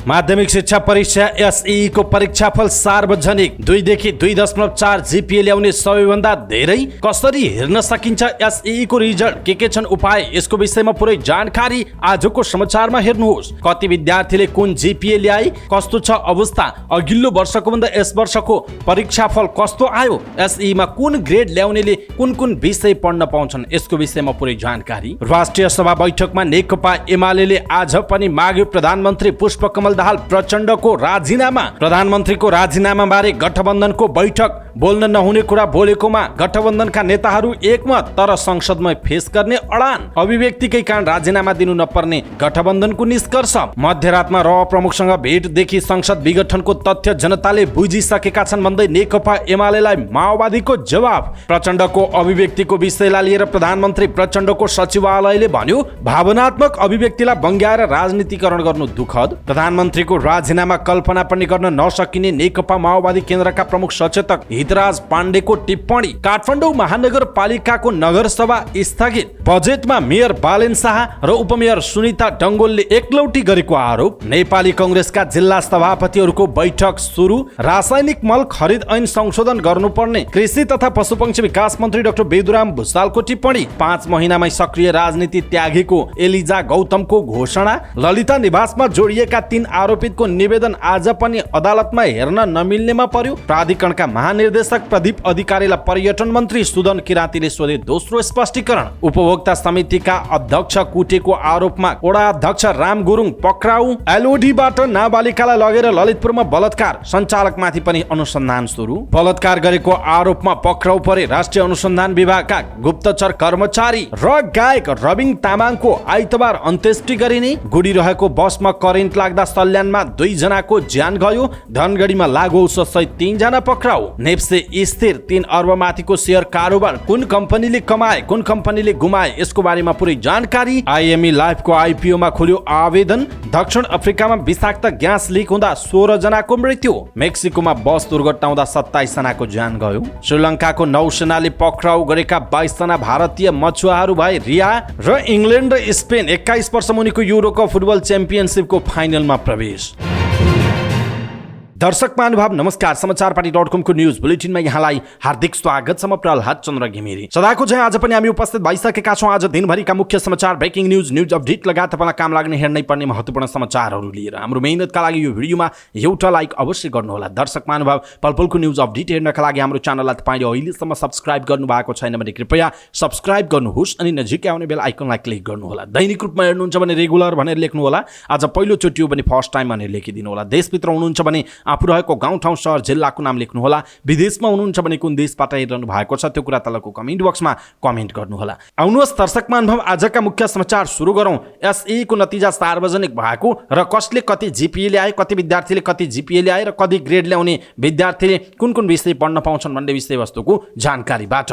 माध्यमिक शिक्षा परीक्षा एसई को परीक्षाफल सार्वजनिक 2 देखि 2.4 जीपीए ल्याउने सबैभन्दा धेरै कसरी हेर्न सकिन्छ एसई को रिजल्ट के छन् उपाय यसको विषयमा पुरै जानकारी आजको समाचारमा हेर्नुहोस्। कति विद्यार्थीले कुन जीपीए ल्याए, कस्तो छ अवस्था, अघिल्लो वर्षको भन्दा यस वर्षको परीक्षाफल कस्तो आयो, एसई मा कुन ग्रेड ल्याउनेले कुन कुन विषय पढ्न पाउँछन् यसको विषयमा पुरै जानकारी। राष्ट्रिय सभा बैठकमा नेकपा एमालेले आज पनि माग्यो प्रधानमन्त्री पुष्पकमल दाहाल प्रचण्डको राजीनामा। प्रधानमन्त्रीको राजीनामा बारे गठबन्धनको बैठक बोल्न नहुने कुरा बोलेकोमा गठबन्धनका नेताहरू एकमत, तर संसदमा फेस गर्ने अडान। अभिव्यक्तिकै कारण राजीनामा दिनु नपर्ने गठबन्धनको निष्कर्ष। मध्यरातमा र प्रमुखसँग भेटदेखि संसद विघटनको तथ्य जनताले बुझिसकेका छन् भन्दै नेकपा एमालेलाई माओवादीको जवाफ। प्रचण्डको अभिव्यक्तिको विषयलाई लिएर प्रधानमन्त्री प्रचण्डको सचिवालयले भन्यो भावनात्मक अभिव्यक्तिलाई बङ्ग्याएर राजनीतिकरण गर्नु दुःखद। प्रधानमन्त्रीको राजीनामा कल्पना पनि गर्न नसकिने नेकपा माओवादी केन्द्रका प्रमुख सचेतक हितराज पाण्डेको टिप्पणी। काठमाडौँ महानगरपालिकाको नगरसभा स्थगित, बजेटमा मेयर बालेन शाह र उपमेयर सुनिता डङ्गोलले एकलौटी गरेको आरोप। नेपाली कांग्रेसका जिल्ला सभापतिहरूको बैठक सुरु। रासायनिक मल खरिद ऐन संशोधन गर्नुपर्ने कृषि तथा पशुपक्षी विकास मन्त्री डाक्टर बेदुराम भुसालको टिप्पणी। 5 महिनामै सक्रिय राजनीति त्यागेको एलिजा गौतमको घोषणा। ललिता निवासमा जोडिएका 3 आरोपितको निवेदन आज पनि अदालतमा हेर्न नमिल्नेमा पर्यो। प्राधिकरणका महानिर्देशक प्रदीप अधिकारीलाई पर्यटन मन्त्री सुदन किराँतीले सोधे दोस्रो स्पष्टीकरण। उपभोक्ता समितिका अध्यक्ष कुटेको आरोपमा वडा अध्यक्ष राम गुरुङ पक्राउ। एलओडीबाट नाबालिकालाई लगेर ललितपुरमा बलात्कार, सञ्चालकमाथि पनि अनुसन्धान सुरु। बलात्कार गरेको आरोपमा पक्राउ परे राष्ट्रिय अनुसन्धान विभागका गुप्तचर कर्मचारी र गायक रविङ तामाङको आइतबार अन्त्येष्टि गरिने। गुडिरहेको बसमा करेन्ट लाग्दा सल्यानमा 2 जनाको ज्यान गयो। धनगढीमा लागु औषध सहित 3 जना पक्राउ। नेप्से स्थिर 3 अर्ब माथिको शेयर कारोबार कुन कम्पनीले कमाए, कुन कम्पनीले गुमाए यसको बारेमा पुरै जानकारी। आईएमई लाइफको आईपीओमा खोल्यो आवेदन। दक्षिण अफ्रिकामा विषाक्त ग्यास लिक हुँदा 16 जनाको मृत्यु। मेक्सिकोमा बस दुर्घटना हुँदा 27 जनाको ज्यान गयो। श्रीलङ्काको नौसेनाले पक्राउ गरेका 22 जना भारतीय मछुवाहरू भए रिहा। र इङ्ल्यान्ड र स्पेन 21 वर्ष मुनिको युरोकप फुटबल च्याम्पियनसिपको फाइनलमा प्रवेश। दर्शक महानुभाव नमस्कार, समाचारपाटी.com को न्यूज बुलेटिनमा यहाँलाई हार्दिक स्वागत छ। म प्रहलाद चन्द्र घिमिरे। सदाको चाहिँ आज पनि हामी उपस्थित भइसकेका छौँ आज दिनभरिका मुख्य समाचार, ब्रेकिङ न्यूज अपडेट लगायत तपाईँलाई काम लाग्ने हेर्नै पर्ने महत्त्वपूर्ण समाचारहरू लिएर। हाम्रो मेहनतका लागि यो भिडियोमा एउटा लाइक अवश्य गर्नुहोला। दर्शक महानुभाव पलपलको न्यूज अपडेट हेर्नका लागि हाम्रो च्यानललाई तपाईँले अहिलेसम्म सब्स्क्राइब गर्नुभएको छैन भने कृपया सब्स्क्राइब गर्नुहोस् अनि नजिकै आउने बेल आइकनलाई क्लिक गर्नुहोला। दैनिक रूपमा हेर्नुहुन्छ भने रेगुलर भनेर लेख्नुहोला। आज पहिलोचोटि हो भने फर्स्ट टाइम भनेर लेखिदिनु होला। देशभित्र हुनुहुन्छ भने आफू रहेको गाउँठाउँ सहर जिल्लाको नाम लेख्नुहोला। विदेशमा हुनुहुन्छ भने कुन देशबाट हेरिरहनु भएको छ त्यो कुरा तलको कमेन्ट बक्समा कमेन्ट गर्नुहोला। आउनुहोस् दर्शक महानुभाव आजका मुख्य समाचार सुरु गरौँ। एसई को नतिजा सार्वजनिक भएको र कसले कति जीपीए ल्याए, कति विद्यार्थीले कति जीपीए ल्याए र कति ग्रेड ल्याउने विद्यार्थीले कुन कुन विषय पढ्न पाउँछन् भन्ने विषयवस्तुको जानकारीबाट।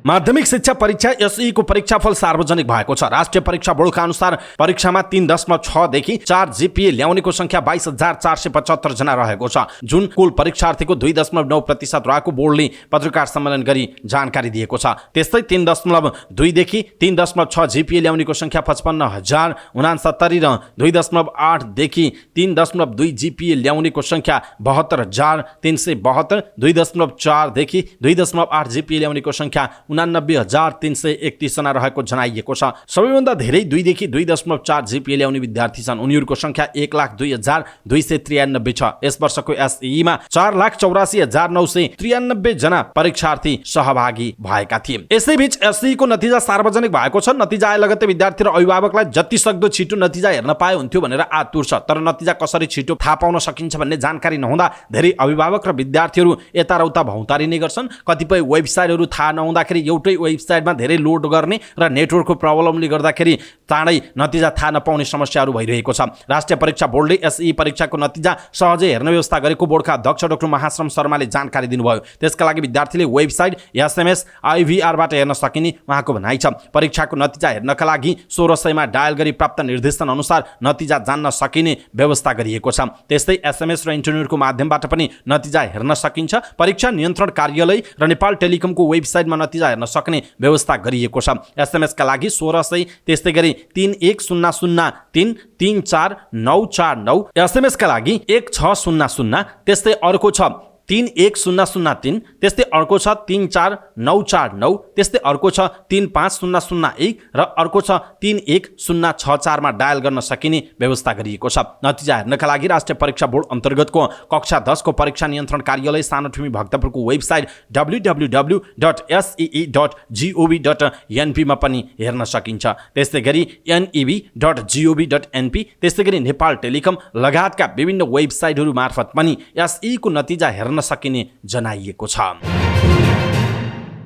माध्यमिक शिक्षा परीक्षा एसई को परीक्षाफल सार्वजनिक भएको छ। राष्ट्रिय परीक्षा बोर्डका अनुसार परीक्षामा 3.6 देखि 4 जीपीए ल्याउनेको संख्या 22,475 जना रहेको छ, जुन कुल परीक्षार्थीको 2.9% रहेको बोर्डले पत्रकार सम्मेलन गरी जानकारी दिएको छ। त्यस्तै 3.2 देखि 3.6 जीपीए ल्याउनेको संख्या 55,069 र 2.8 देखि 3.2 जीपीए ल्याउनेको संख्या 72,372, 2.4 देखि 2.8 जीपीए ल्याउनेको संख्या 89,331 जना रहेको जनाइएको छ। सबैभन्दा धेरै 2 देखि 2.4 जीपीए ल्याउने विद्यार्थी छन्। उनीहरूको संख्या 1,02,293 छ। यस वर्षको एसईमा 4,84,993 जना परीक्षार्थी सहभागी भएका थिए। यसैबीच एसई को नतिजा सार्वजनिक भएको छ। नतिजा आए लगत्तै विद्यार्थी र अभिभावकलाई जति सक्दो छिटो नतिजा हेर्न पाए हुन्थ्यो भनेर आतुर छ। तर नतिजा कसरी छिटो थाहा पाउन सकिन्छ भन्ने जानकारी नहुँदा धेरै अभिभावक र विद्यार्थीहरू यता र उता भौतारिने गर्छन्। कतिपय वेबसाइटहरू थाहा नहुँदाखेरि एउटै वेबसाइटमा धेरै लोड गर्ने र नेटवर्कको प्रब्लमले गर्दाखेरि चाँडै नतिजा थाहा नपाउने समस्याहरू भइरहेको छ। राष्ट्रिय परीक्षा बोर्डले एसई परीक्षाको नतिजा सहजै हेर्न व्यवस्था गरेको बोर्डका अध्यक्ष डाक्टर महाश्रम शर्माले जानकारी दिनुभयो। त्यसका लागि विद्यार्थीले वेबसाइट एसएमएस आइभीआरबाट हेर्न सकिने उहाँको भनाइ छ। परीक्षाको नतिजा हेर्नका लागि 1600 मा डायल गरी प्राप्त निर्देशन अनुसार नतिजा जान्न सकिने व्यवस्था गरिएको छ। त्यस्तै एसएमएस र इन्टरनेटको माध्यमबाट पनि नतिजा हेर्न सकिन्छ। परीक्षा नियन्त्रण कार्यालय र नेपाल टेलिकमको वेबसाइटमा नतिजा हेर्न सक्ने व्यवस्था गरिएको छ। एसएमएसका लागि 1600, त्यस्तै गरी 31003 34949, एसएमएसका लागि 1600, त्यस्तै अर्को छ 31003, त्यस्तै अर्को छ 34949, त्यस्तै अर्को छ 35001 र अर्को छ 31064 मा डायल गर्न सकिने व्यवस्था गरिएको छ। नतिजा हेर्नका लागि राष्ट्रिय परीक्षा बोर्ड अन्तर्गतको कक्षा 10 को परीक्षा नियन्त्रण कार्यालय सानोठुमी भक्तपुरको वेबसाइट www.see.gov.np मा पनि हेर्न सकिन्छ। त्यस्तै गरी nev.gov.np, त्यस्तै गरी नेपाल टेलिकम लगायतका विभिन्न वेबसाइटहरू मार्फत पनि एसई को नतिजा हेर्न सकिने जनाइएको छ।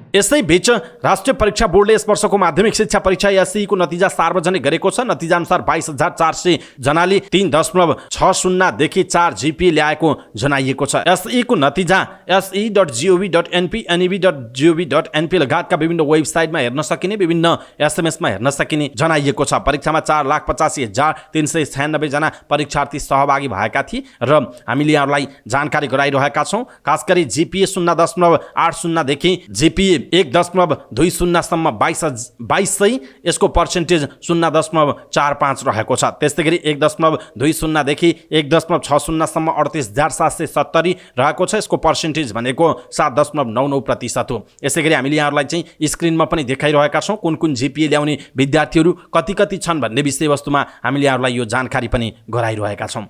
यसै बीच राष्ट्रिय परीक्षा बोर्डले यस वर्षको माध्यमिक शिक्षा परीक्षा एसई को नतिजा सार्वजनिक गरेको छ। नतिजा अनुसार 22,400 जनाले 3.60 देखि 4 जीपीए ल्याएको जनाइएको छ। एसई को नतिजा se.gov.np, nev.gov.np लगायतका विभिन्न वेबसाइटमा हेर्न सकिने, विभिन्न एसएमएसमा हेर्न सकिने जनाइएको छ। परीक्षामा 4,85,396 जना परीक्षार्थी सहभागी भएका थिए र हामीले यहाँलाई जानकारी गराइरहेका छौं। खासगरी जीपीए 0.80 देखि जीपीए 1.20 सम्म 2200, यसको पर्सेन्टेज 0.45 रहेको छ। त्यस्तै गरी 1.20 देखि 1.60 सम्म 38,770 रहेको छ, यसको पर्सेन्टेज भनेको 7.99% हो। यसै गरी हामीले यहाँहरूलाई चाहिँ स्क्रिनमा पनि देखाइरहेका छौं कुन कुन जीपीए ल्याउने विद्यार्थीहरू कति छन् भन्ने विषयवस्तुमा हामीले यहाँहरूलाई यो जानकारी पनि गराइरहेका छौं।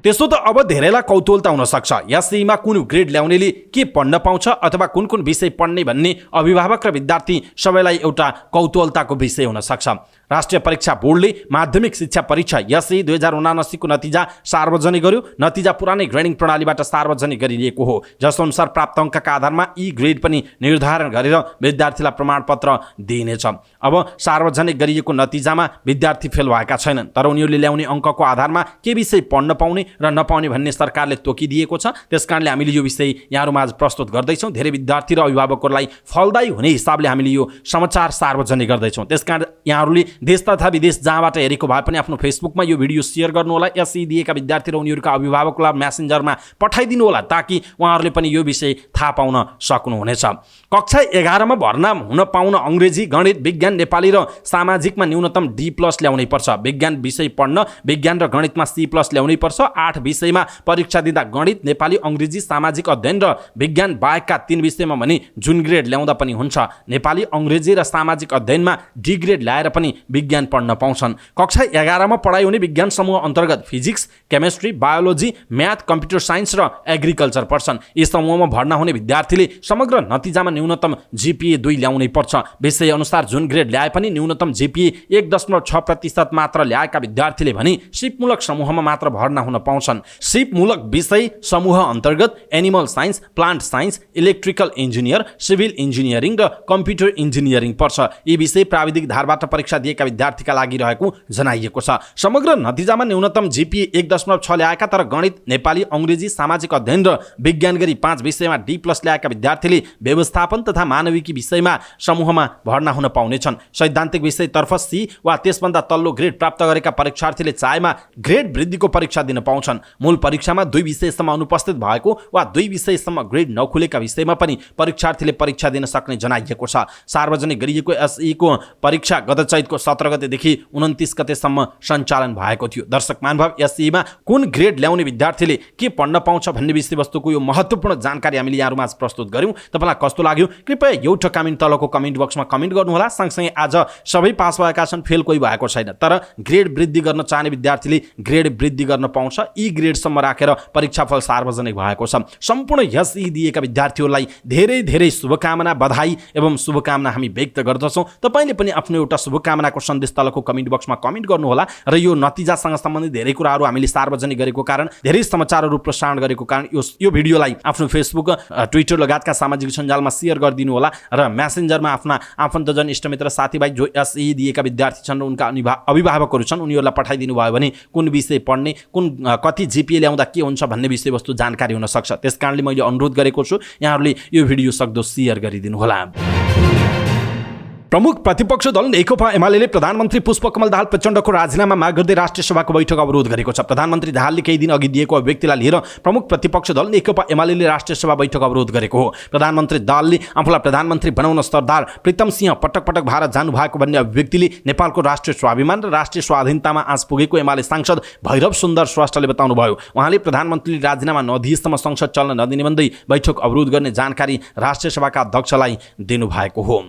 त्यसो त अब धेरैलाई कौतूहलता हुन सक्छ, एसईमा कुन ग्रेड ल्याउनेले के पढ्न पाउँछ अथवा कुन कुन विषय पढ्ने भन्ने अभिभावक र विद्यार्थी सबैलाई एउटा कौतूहलताको विषय हुन सक्छ। राष्ट्रिय परीक्षा बोर्डले माध्यमिक शिक्षा परीक्षा एसई 2079 को नतिजा सार्वजनिक गर्यो। नतिजा पुरानै ग्रेडिङ प्रणालीबाट सार्वजनिक गरिएको हो, जसअनुसार प्राप्त अङ्कका आधारमा यी ग्रेड पनि निर्धारण गरेर विद्यार्थीलाई प्रमाणपत्र दिइनेछ। अब सार्वजनिक गरिएको नतिजामा विद्यार्थी फेल भएका छैनन्, तर उनीहरूले ल्याउने अङ्कको आधारमा के विषय पढ्न पाउने र नपाउने भन्ने सरकारले तोकिदिएको छ। त्यसकारणले हामीले यो विषय यहाँहरूमा आज प्रस्तुत गर्दैछौँ। धेरै विद्यार्थी र अभिभावकहरूलाई फलदायी हुने हिसाबले हामीले यो समाचार सार्वजनिक गर्दैछौँ। त्यसकारण यहाँहरूले देश तथा विदेश जहाँबाट हेरेको भए पनि आफ्नो फेसबुकमा यो भिडियो सेयर गर्नु होला। एसई दिएका विद्यार्थी र उनीहरूका अभिभावकलाई मेसेन्जरमा पठाइदिनु होला, ताकि उहाँहरूले पनि यो विषय थाहा पाउन सक्नुहुनेछ। कक्षा 11 मा भर्ना हुन पाउन अंग्रेजी, गणित, विज्ञान, नेपाली र सामाजिकमा न्यूनतम D+ ल्याउनै पर्छ। विज्ञान विषय पढ्न विज्ञान र गणितमा C+ ल्याउनै पर्छ। 8 विषयमा परीक्षा दिँदा गणित, नेपाली, अंग्रेजी, सामाजिक अध्ययन र विज्ञान बाहेकका 3 विषयमा भने जुन ग्रेड ल्याउँदा पनि हुन्छ। नेपाली, अंग्रेजी र सामाजिक अध्ययनमा D ग्रेड ल्याएर पनि विज्ञान पढ्न पाउँछन्। कक्षा 11 मा पढाइ हुने विज्ञान समूह अन्तर्गत physics, chemistry, biology, math, computer science र एग्रिकल्चर पर्छन्। यस समूहमा भर्ना हुने विद्यार्थीले समग्र नतिजामा न्यूनतम जीपीए 2 ल्याउनै पर्छ। विषय अनुसार जुन ग्रेड ल्याए पनि न्यूनतम जीपीए 1.6% मात्र ल्याएका विद्यार्थीले भने सिपमूलक समूहमा मात्र भर्ना हुन पाउँछन्। सिपमूलक विषय समूह अन्तर्गत animal science, plant science, electrical engineer, civil engineering र कम्प्युटर इन्जिनियरिङ पर्छ। यी विषय प्राविधिक धारबाट परीक्षा दिएका विद्यार्थीका लागि रहेको जनाइएको छ। समग्र नतिजामा न्यूनतम जीपीए 1.6 ल्याएका तर गणित, नेपाली, अंग्रेजी, सामाजिक अध्ययन र विज्ञान गरी 5 विषयमा D+ ल्याएका विद्यार्थीले व्यवस्थापन तथा मानविकी विषयमा समूहमा भर्ना हुन पाउनेछन्। सैद्धान्तिक विषयतर्फ C वा त्यसभन्दा तल्लो ग्रेड प्राप्त गरेका परीक्षार्थीले चाहेमा ग्रेड वृद्धिको परीक्षा दिन पाउँछन्। मूल परीक्षामा 2 विषयसम्म अनुपस्थित भएको वा 2 विषयसम्म ग्रेड नखुलेका विषयमा पनि परीक्षार्थीले परीक्षा दिन सक्ने जनाइएको छ। सार्वजनिक गरिएको एसई को परीक्षा गत चैतको 17 गतेदेखि 29 गतेसम्म सञ्चालन भएको थियो। दर्शक महानुभाव, एसईमा कुन ग्रेड ल्याउने विद्यार्थीले के पढ्न पाउँछ भन्ने विषयवस्तुको यो महत्त्वपूर्ण जानकारी हामीले यहाँहरूमा आज प्रस्तुत गर्यौं। तपाईलाई कस्तो लाग्यो कृपया एउटा कमेन्ट तलको कमेन्ट बक्समा कमेन्ट गर्नुहोला। सँगसँगै आज सबै पास भएका छन्, फेल कोही भएको छैन, तर ग्रेड वृद्धि गर्न चाहने विद्यार्थीले ग्रेड वृद्धि गर्न पाउँछ। यी ग्रेडसम्म राखेर परीक्षाफल सार्वजनिक भएको छ। सम्पूर्ण एसई दिएका विद्यार्थीहरूलाई धेरै धेरै शुभकामना, बधाई एवं शुभकामना हामी व्यक्त गर्दछौँ। तपाईले पनि आफ्नो एउटा शुभकामनाको सन्देश तलको कमेन्ट बक्समा कमेन्ट गर्नुहोला। र यो नतिजासँग सम्बन्धित धेरै कुराहरू हामीले सार्वजनिक गरेको कारण, धेरै समाचारहरू प्रसारण गरेको कारण यो भिडियोलाई आफ्नो फेसबुक, ट्विटर लगायतका सामाजिक सञ्जालमा सेयर गरिदिनु होला र मेसेन्जरमा आफ्ना आफन्तजन, इष्टमित्र, साथीभाइ जो एसई दिएका विद्यार्थी छन् र उनका अभिभावकहरू छन् उनीहरूलाई पठाइदिनु भयो भने कुन विषय पढ्ने, कति जीपीए ल्याउँदा के हुन्छ भन्ने विषयवस्तु जानकारी हुन सक्छ। त्यसकारणले मैले अनुरोध गरेको छु यहाँहरूले यो भिडियो सक्दो सेयर गरिदिनु होला। प्रमुख प्रतिपक्ष दल नेकपा एमाले प्रधानमन्त्री पुष्पकमल दाहाल प्रचण्डको राजीनामा माग गर्दै राष्ट्रिय सभाको बैठक अवरोध गरेको छ। प्रधानमन्त्री दाहालले केही दिन अघि दिएको अभिव्यक्तिलाई लिएर प्रमुख प्रतिपक्ष दल नेकपा एमाले राष्ट्रिय सभा बैठक अवरोध गरेको हो। प्रधानमन्त्री दाहालले आफूलाई प्रधानमन्त्री बनाउन सरदार प्रीतम सिंह पटक पटक भारत जानुभएको भन्ने अभिव्यक्तिले नेपालको राष्ट्रिय स्वाभिमान र राष्ट्रिय स्वाधीनतामा आँच पुगेको एमाले सांसद भैरव सुन्दर श्रेष्ठले बताउनुभयो। उहाँले प्रधानमन्त्रीले राजीनामा नदिएसम्म संसद चल्न नदिने भन्दै बैठक अवरोध गर्ने जानकारी राष्ट्रिय सभाका अध्यक्षलाई दिनुभएको हो।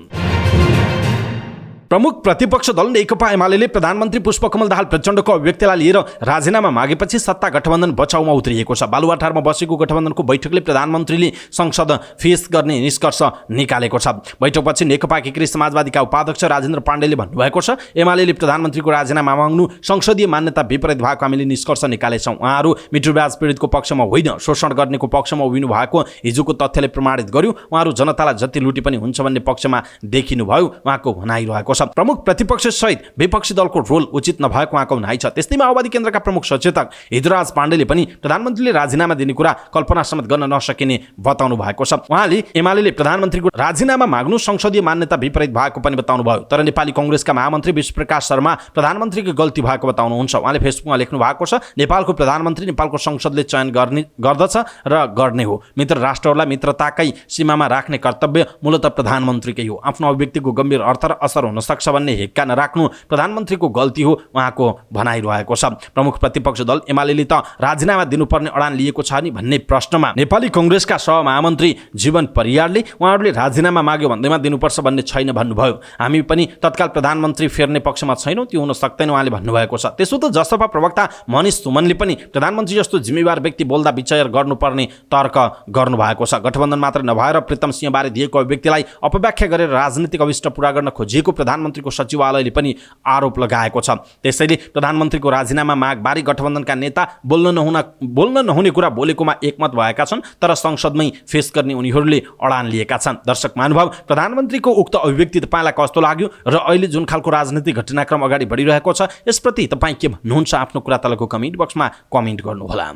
प्रमुख प्रतिपक्ष दल नेकपा एमाले प्रधानमन्त्री पुष्पकमल दाहाल प्रचण्डको अभिव्यक्तिलाई लिएर राजीनामा मागेपछि सत्ता गठबन्धन बचाउमा उत्रिएको छ। बालुवाटारमा बसेको गठबन्धनको बैठकले प्रधानमन्त्रीले संसद फेस गर्ने निष्कर्ष निकालेको छ। बैठकपछि नेकपा एकीकृत समाजवादीका उपाध्यक्ष राजेन्द्र पाण्डेले भन्नुभएको छ, एमाले प्रधानमन्त्रीको राजीनामा माग्नु संसदीय मान्यता विपरीत भएको हामीले निष्कर्ष निकालेछौँ। उहाँहरू मित्रब्याज पीडितको पक्षमा होइन, शोषण गर्नेको पक्षमा उभिनु भएको हिजोको तथ्यले प्रमाणित गर्यो। उहाँहरू जनतालाई जति लुटी पनि हुन्छ भन्ने पक्षमा देखिनुभयो, उहाँको भनाइरहेको छ। प्रमुख प्रतिपक्ष सहित विपक्षी दलको रोल उचित नभएको उहाँको भनाइ छ। त्यस्तै माओवादी केन्द्रका प्रमुख सचेतक हिदुराज पाण्डेले पनि प्रधानमन्त्रीले राजीनामा दिने कुरा कल्पना समेत गर्न नसकिने बताउनु भएको छ। उहाँले एमाले प्रधानमन्त्रीको राजीनामा माग्नु संसदीय मान्यता विपरीत भएको पनि बताउनुभयो। तर नेपाली कांग्रेसका महामन्त्री विश्वप्रकाश शर्मा प्रधानमन्त्रीको गल्ती भएको बताउनुहुन्छ। उहाँले फेसबुकमा लेख्नु भएको छ, नेपालको प्रधानमन्त्री नेपालको संसदले चयन गर्दछ र गर्ने हो। मित्र राष्ट्रहरूलाई मित्रताकै सीमामा राख्ने कर्तव्य मूलतः प्रधानमन्त्रीकै हो। आफ्नो अभिव्यक्तिको गम्भीर अर्थ र असर हुन सक्छ भन्ने हिक्का नराख्नु प्रधानमन्त्रीको गल्ती हो, उहाँको भनाइरहेको छ। प्रमुख प्रतिपक्ष दल एमाले त राजीनामा दिनुपर्ने अडान लिएको छ नि भन्ने प्रश्नमा नेपाली कांग्रेसका सहमहामन्त्री जीवन परियारले उहाँहरूले राजीनामा माग्यो भन्दैमा दिनुपर्छ भन्ने छैन भन्नुभयो। हामी पनि तत्काल प्रधानमन्त्री फेर्ने पक्षमा छैनौँ, त्यो हुन सक्दैन उहाँले भन्नुभएको छ। त्यसो त जसपा प्रवक्ता मनिष सुमनले पनि प्रधानमन्त्री जस्तो जिम्मेवार व्यक्ति बोल्दा विचार गर्नुपर्ने तर्क गर्नुभएको छ। गठबन्धन मात्र नभएर प्रीतम सिंहबारे दिएको अभिव्यक्तिलाई अपव्याख्या गरेर राजनीतिक अभिष्ट पूरा गर्न खोजिएको प्रधानमन्त्रीको सचिवालयले पनि आरोप लगाएको छ। त्यसैले प्रधानमन्त्रीको राजीनामा मागबारे गठबन्धनका नेता बोल्न नहुने कुरा बोलेकोमा एकमत भएका छन्, तर संसदमै फेस गर्ने उनीहरूले अडान लिएका छन्। दर्शक महानुभाव, प्रधानमन्त्रीको उक्त अभिव्यक्ति तपाईँलाई कस्तो लाग्यो र अहिले जुन खालको राजनीतिक घटनाक्रम अगाडि बढिरहेको छ यसप्रति तपाईँ के भन्नुहुन्छ? आफ्नो कुरा तलको कमेन्ट बक्समा कमेन्ट गर्नुहोला।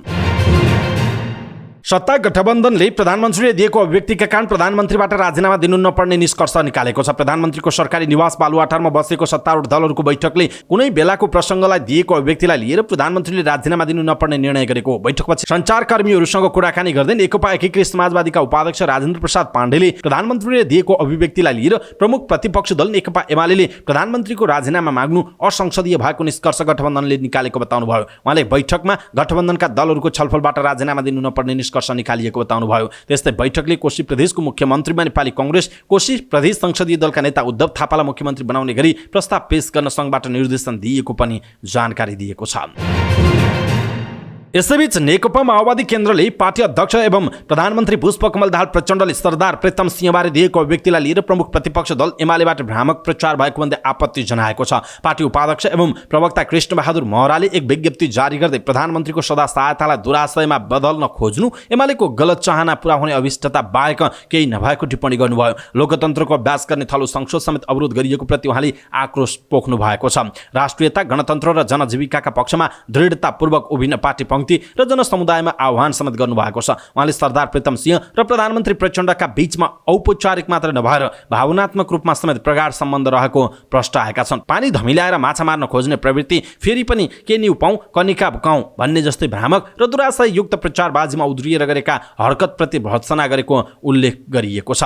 सत्ता गठबन्धनले प्रधानमन्त्रीले दिएको अभिव्यक्तिका कारण प्रधानमन्त्रीबाट राजीनामा दिनु नपर्ने निष्कर्ष निकालेको छ। प्रधानमन्त्रीको सरकारी निवास बालुवाटारमा बसेको सत्तारूढ दलहरूको बैठकले कुनै बेलाको प्रसङ्गलाई दिएको अभिव्यक्तिलाई लिएर प्रधानमन्त्रीले राजीनामा दिनु नपर्ने निर्णय गरेको हो। बैठकपछि सञ्चारकर्मीहरूसँग कुराकानी गर्दै नेकपा एकीकृत समाजवादीका उपाध्यक्ष राजेन्द्र प्रसाद पाण्डेले प्रधानमन्त्रीले दिएको अभिव्यक्तिलाई लिएर प्रमुख प्रतिपक्ष दल नेकपा एमाले प्रधानमन्त्रीको राजीनामा माग्नु असंसदीय भएको निष्कर्ष गठबन्धनले निकालेको बताउनुभयो। उहाँले बैठकमा गठबन्धनका दलहरूको छलफलबाट राजीनामा दिनु नपर्ने निष्कर्ष निकालिएको बताउनुभयो। त्यस्तै बैठकले कोशी प्रदेशको मुख्यमन्त्रीमा नेपाली कांग्रेस कोशी प्रदेश संसदीय दलका नेता उद्धव थापालाई मुख्यमन्त्री बनाउने गरी प्रस्ताव पेश गर्न संघबाट निर्देशन दिएको पनि जानकारी दिएको छ। यसैबीच नेकपा माओवादी केन्द्रले पार्टी अध्यक्ष एवं प्रधानमन्त्री पुष्पकमल दाहाल प्रचण्डले सरदार प्रीतम सिंहबारे दिएको अभिव्यक्तिलाई लिएर प्रमुख प्रतिपक्ष दल एमालेबाट भ्रामक प्रचार भएको भन्दै आपत्ति जनाएको छ। पार्टी उपाध्यक्ष एवं प्रवक्ता कृष्णबहादुर महराले एक विज्ञप्ति जारी गर्दै प्रधानमन्त्रीको सदा सहायतालाई दुराशयमा बदल्न खोज्नु एमालेको गलत चाहना पूरा हुने अभिष्टता बाहेक केही नभएको टिप्पणी गर्नुभयो। लोकतन्त्रको अभ्यास गर्ने थलो संसद समेत अवरोध गरिएको प्रति उहाँले आक्रोश पोख्नु भएको छ। राष्ट्रियता, गणतन्त्र र जनजीविकाका पक्षमा दृढतापूर्वक उभिन पार्टी र जनसमुदायमा आह्वान समेत गर्नुभएको छ। उहाँले सरदार प्रीतम सिंह र प्रधानमन्त्री प्रचण्डका बीचमा औपचारिक मात्र नभएर भावनात्मक रूपमा समेत प्रगाढ सम्बन्ध रहेको प्रस्ताएका छन्। पानी धमिल्याएर माछा मार्न खोज्ने प्रवृत्ति फेरि पनि के न्यु पाउँ कनिका काउँ भन्ने जस्तै भ्रामक र दुराशयुक्त प्रचारबाजीमा उद्रिएर गरेका हरकतप्रति भर्त्सना गरेको उल्लेख गरिएको छ।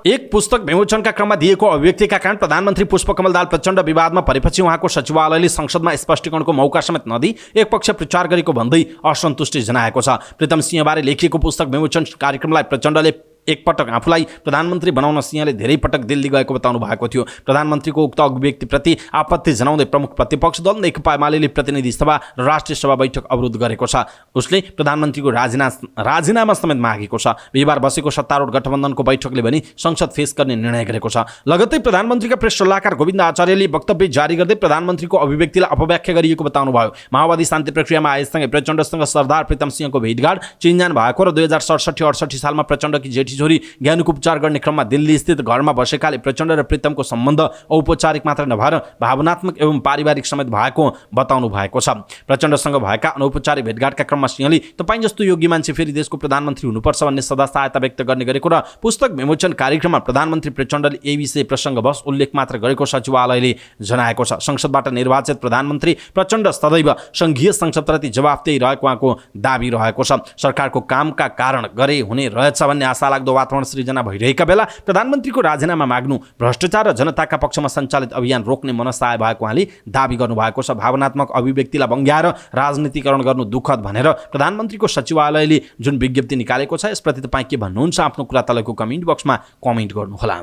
एक पुस्तक विमोचनका क्रममा दिएको अभिव्यक्तिका कारण प्रधानमन्त्री पुष्पकमल दाहाल प्रचण्ड विवादमा परेपछि उहाँको सचिवालयले संसदमा स्पष्टीकरणको मौका समेत नदिई एकपक्ष प्रचार गरेको भन्दै असन्तुष्टि जनाएको छ। प्रीतम सिंहबारे लेखिएको पुस्तक विमोचन कार्यक्रमलाई प्रचण्डले एकपटक आफूलाई प्रधानमन्त्री बनाउन सिंहले धेरै पटक दिल्ली गएको बताउनु भएको थियो। प्रधानमन्त्रीको उक्त अभिव्यक्तिप्रति आपत्ति जनाउँदै प्रमुख प्रतिपक्ष दल नेकपा एमाले प्रतिनिधि सभा र राष्ट्रिय सभा बैठक अवरोध गरेको छ। उसले प्रधानमन्त्रीको राजीनामा समेत मागेको छ। बिहिबार बसेको सत्तारूढ गठबन्धनको बैठकले पनि संसद फेस गर्ने निर्णय गरेको छ। लगत्तै प्रधानमन्त्रीका प्रेस सल्लाहकार गोविन्द आचार्यले वक्तव्य जारी गर्दै प्रधानमन्त्रीको अभिव्यक्तिलाई अपव्याख्या गरिएको बताउनुभयो। माओवादी शान्ति प्रक्रियामा आएसँगै प्रचण्डसँग सरदार प्रीतम सिंहको भेटघाट चिन्जान भएको र 2067-68 सालमा प्रचण्डकी जेठी छोरी ज्ञानुको उपचार गर्ने क्रममा दिल्ली स्थित घरमा बसेकाले प्रचण्ड र प्रीतमको सम्बन्ध औपचारिक मात्र नभएर भावनात्मक एवं पारिवारिक समेत भएको बताउनु भएको छ। प्रचण्डसँग भएका अनौपचारिक भेटघाटका क्रममा सिंहले तपाईँ जस्तो योग्य मान्छे फेरि देशको प्रधानमन्त्री हुनुपर्छ भन्ने सदा सहायता व्यक्त गर्ने गरेको र पुस्तक विमोचन कार्यक्रममा प्रधानमन्त्री प्रचण्डले यही विषय प्रसङ्गवश उल्लेख मात्र गरेको सचिवालयले जनाएको छ। संसदबाट निर्वाचित प्रधानमन्त्री प्रचण्ड सदैव संघीय संसदप्रति जवाफदेही रहेको उहाँको दाबी रहेको छ। सरकारको कामका कारण गरे हुने रहेछ भन्ने आशालाग्दो वातावरण सृजना भइरहेका बेला प्रधानमन्त्रीको राजीनामा माग्नु भ्रष्टाचार र जनताका पक्षमा सञ्चालित अभियान रोक्ने मनसाय भएको उहाँले दाबी गर्नुभएको छ। भावनात्मक अभिव्यक्तिलाई बङ्ग्याएर राजनीतिकरण गर्नु दुःखद भनेर प्रधानमन्त्रीको सचिवालयले जुन विज्ञप्ति निकालेको छ यसप्रति तपाईँ के भन्नुहुन्छ? आफ्नो कुरा तलको कमेन्ट बक्समा कमेन्ट गर्नुहोला।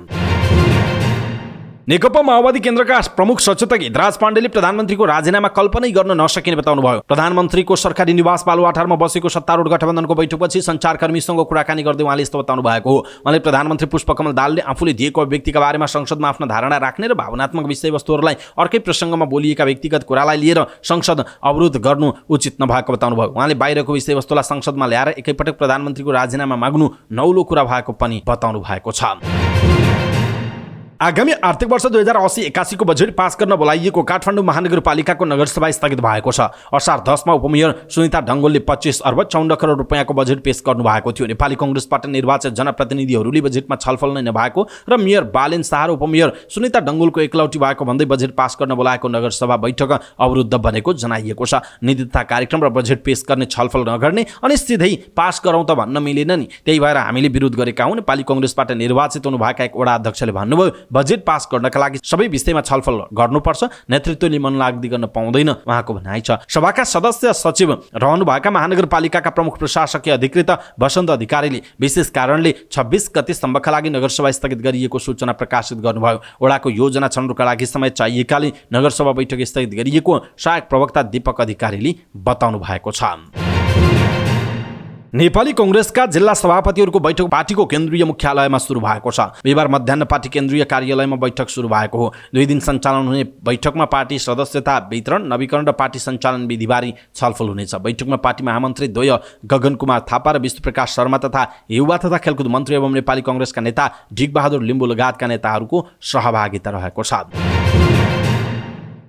नेकपा माओवादी केन्द्रका प्रमुख सचेतक हितराज पाण्डेले प्रधानमन्त्रीको राजीनामा कल्पनै गर्न नसकिने बताउनुभयो। प्रधानमन्त्रीको सरकारी निवास बालुवाटारमा बसेको सत्तारूढ गठबन्धनको बैठकपछि सञ्चारकर्मीसँग कुराकानी गर्दै उहाँले यस्तो बताउनु भएको हो। उहाँले प्रधानमन्त्री पुष्पकमल दाहालले आफूले दिएको व्यक्तिका बारेमा संसदमा आफ्नो धारणा राख्ने र भावनात्मक विषयवस्तुहरूलाई अर्कै प्रसङ्गमा बोलिएका व्यक्तिगत कुरालाई लिएर संसद अवरोध गर्नु उचित नभएको बताउनुभयो। उहाँले बाहिरको विषयवस्तुलाई संसदमा ल्याएर एकैपटक प्रधानमन्त्रीको राजीनामा माग्नु नौलो कुरा भएको पनि बताउनु भएको छ। आगामी आर्थिक वर्ष 2080-81 को बजेट पास गर्न बोलाइएको काठमाडौँ महानगरपालिकाको नगरसभा स्थगित भएको छ। असार 10 मा उपमेयर सुनिता डङ्गोलले 25 अर्ब 54 करोड रुपैयाँको बजेट पेश गर्नु भएको थियो। नेपाली कांग्रेसबाट निर्वाचित जनप्रतिनिधिहरूले बजेटमा छलफल नै नभएको र मेयर बालेन शाह र उपमेयर सुनिता डङ्गोलको एकलौटी भएको भन्दै बजेट पास गर्न बोलाएको नगरसभा बैठक अवरुद्ध बनेको जनाइएको छ। नीति तथा कार्यक्रम र बजेट पेश गर्ने छलफल नगर्ने अनि सिधै पास गरौँ त भन्न मिलेन नि, त्यही भएर हामीले विरोध गरेका हौं। नेपाली कांग्रेसबाट निर्वाचित हुनुभएका एक वडा अध्यक्षले भन्नुभयो बजेट पास गर्नका लागि सबै विषयमा छलफल गर्नुपर्छ, नेतृत्वले मन लाग्दी गर्न पाउँदैन उहाँको भनाइ छ। सभाका सदस्य सचिव रहनुभएका महानगरपालिकाका प्रमुख प्रशासकीय अधिकृत वसन्त अधिकारीले विशेष कारणले 26 गतेसम्मका लागि नगरसभा स्थगित गरिएको सूचना प्रकाशित गर्नुभयो। वडाको योजना छनौटका लागि समय चाहिएकाले नगरसभा बैठक स्थगित गरिएको सहायक प्रवक्ता दीपक अधिकारीले बताउनु भएको छ। नेपाली कांग्रेसका जिल्ला सभापतिहरूको बैठक पार्टीको केन्द्रीय मुख्यालयमा सुरु भएको छ। बिहिबार मध्याह्न पार्टी केन्द्रीय कार्यालयमा बैठक सुरु भएको हो। 2 दिन सञ्चालन हुने बैठकमा पार्टी सदस्यता वितरण, नवीकरण र पार्टी सञ्चालन विधिबारे छलफल हुनेछ। बैठकमा पार्टी महामन्त्री द्वय गगन कुमार थापा र विष्णुप्रकाश शर्मा तथा युवा तथा खेलकुद मन्त्री एवं नेपाली कांग्रेसका नेता डिकबहादुर लिम्बू लगायतका नेताहरूको सहभागिता रहेको छ।